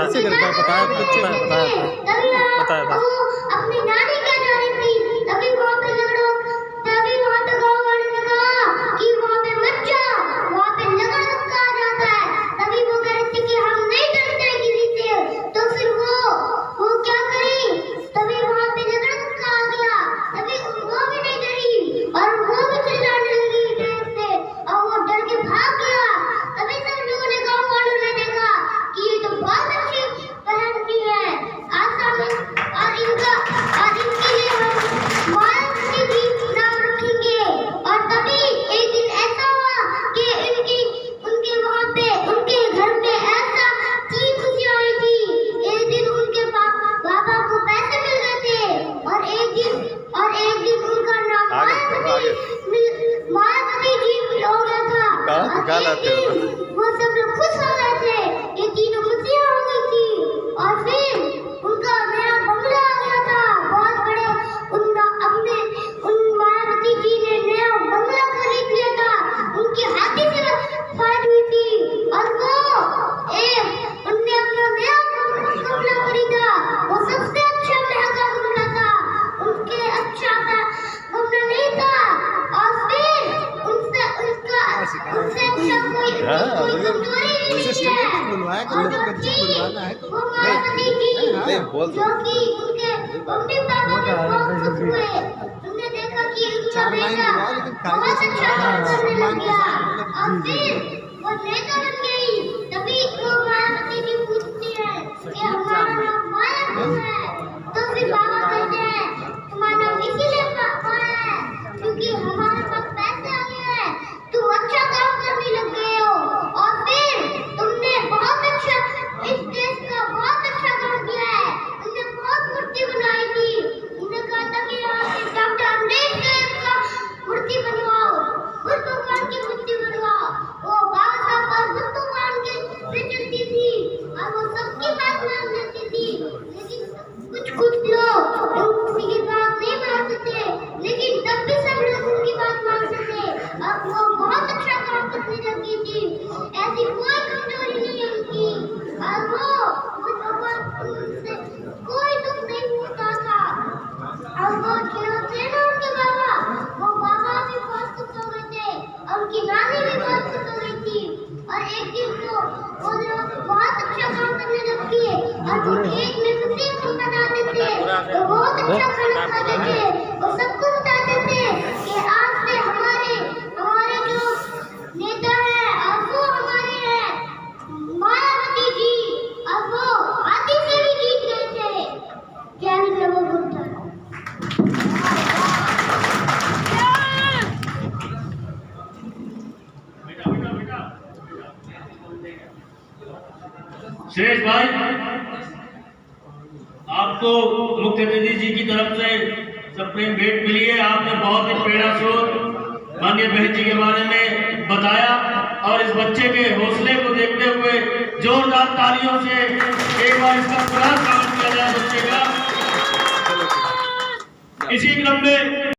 ऐसे करके बताया था। अपनी नानी क्या जा रही थी, तभी वहाँ पे लड़ो, तभी वहाँ पे गाँव वाले ने कहा कि वहाँ पे मत जाओ, वहाँ पे लगड़ धक्का आ जाता है। तभी वो कह रही थी कि हम नहीं डरते किसी से, तो फिर वो क्या करी, तभी वहाँ पे लगड़ धक्का आ गया, तभी वो भी नहीं डरी और वो भी चिल्लाने लगी देर से और वो डर के भाग गया। तभी सब लोगों ने, गाँव वालों ने देखा कि ये तो बहुत अच्छी बहन की है, आशा में, और इनके लिए हम मायावती जी नाम रखेंगे। और तभी एक दिन ऐसा हुआ कि उनके वहाँ पे, उनके घर पे ऐसा की खुशी आई थी। एक दिन उनके बाबा को पैसे मिल गए थे और एक दिन उनका नाम मायावती जी हो गया था। वो सब लोग खुश हो गए थे, ये तीनों खुशियाँ हो गई थी। और फिर उनका नया बंगला आ गया था, बहुत बड़े। उन मायावती जी ने नया बंगला खरीद लिया था, उनके हाथी से फाइट हुई थी और उनने अपना नया बंगला खरीदा। वो सबसे अच्छा महंगा बंगला था, उनके अच्छा था बंगला नहीं था। और फिर उनसे अच्छा कोई कमजोरी नहीं है। और वो मायावती जी जो कि उनके मम्मी पापा भी बहुत खुश हुए, उन्होंने देखा कि उनका बेटा बहुत अच्छा काम करने लग गया और फिर वो नेता बन गई। तभी वो मायावती जी पूछती है कि हमारा नाम माया क्यों है, तो फिर बाबा कहते हैं तुम्हारा नाम इसीलिए माया है क्योंकि हमारे पास पैसे आ गए हैं, तुम अच्छा काम करने लग गए हो और फिर तुमने बहुत अच्छा इस देश का बहुत अच्छा काम किया है। तुमने बहुत मूर्ति बनाई थी, तुमने कहा था कि डॉक्टर अम्बेडकर का मूर्ति बनवाओ, बुद्ध भगवान की मूर्ति बनवाओ। वो बाबा साहब और बुद्ध भगवान के पे चलती थी और वो सबकी बात मान लेती थी, लेकिन कुछ लोग किसी की बात नहीं मानते थे, लेकिन तब भी सब लोग उनकी बात मानते थे और वो बहुत अच्छा काम करने लगी थी। ऐसी कोई कमजोरी नहीं है उनकी और वो भगवान से कोई दुख नहीं होता था। और वो जो थे ना उनके बाबा, वो बाबा भी बहुत खुश हो गए थे और उनकी नानी भी बहुत खुश हो गई थी। और एक दिन वो लोग बहुत अच्छा काम करने लगे और वो एक में खुशी मनाते थे, वो बहुत अच्छा खाना खाते थे, वो सबको बताते थे कि आज से हमारे जो नेता है और वो हमारे हैं मायावती जी, और वो हाथी से भी जीत गए थे। ज्ञान प्रभु बुद्ध। शेष भाई, आपको मुख्य अतिथि जी की तरफ से सप्रेम भेंट मिली है। आपने बहुत ही प्रेरणा स्रोत माननीय बहन जी के बारे में बताया और इस बच्चे के हौसले को देखते हुए जोरदार तालियों से एक बार इसका पुनः स्वागत किया जाए बच्चे का। इसी क्रम में